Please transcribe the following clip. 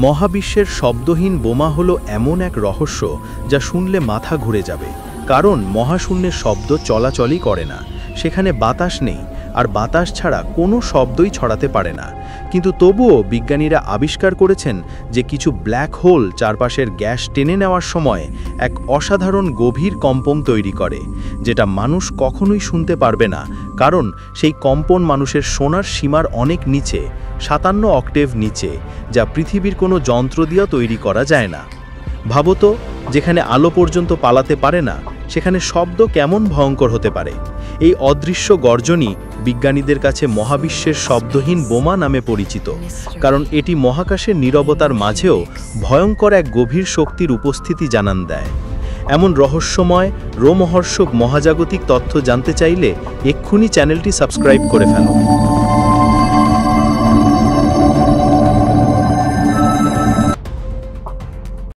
মহাবিশ্বের শব্দহীন বোমা হলো এমন এক রহস্য যা শুনলে মাথা ঘুরে যাবে। কারণ মহাশূন্যে শব্দ চলাচলই করে না, সেখানে বাতাস নেই, আর বাতাস ছাড়া কোনো শব্দই ছড়াতে পারে না। কিন্তু তবুও বিজ্ঞানীরা আবিষ্কার করেছেন যে কিছু ব্ল্যাক হোল চারপাশের গ্যাস টেনে নেওয়ার সময় এক অসাধারণ গভীর কম্পন তৈরি করে, যেটা মানুষ কখনোই শুনতে পারবে না, কারণ সেই কম্পন মানুষের শোনার সীমার অনেক নিচে, 57 অক্টেভ নিচে, যা পৃথিবীর কোনো যন্ত্র দিয়েও তৈরি করা যায় না। ভাবতো, যেখানে আলো পর্যন্ত পালাতে পারে না, সেখানে শব্দ কেমন ভয়ঙ্কর হতে পারে। এই অদৃশ্য গর্জনই বিজ্ঞানীদের কাছে মহাবিশ্বের শব্দহীন বোমা নামে পরিচিত, কারণ এটি মহাকাশের নীরবতার মাঝেও ভয়ঙ্কর এক গভীর শক্তির উপস্থিতি জানান দেয়। এমন রহস্যময়, রোমহর্ষক মহাজাগতিক তথ্য জানতে চাইলে এক্ষুনি চ্যানেলটি সাবস্ক্রাইব করে ফেলো।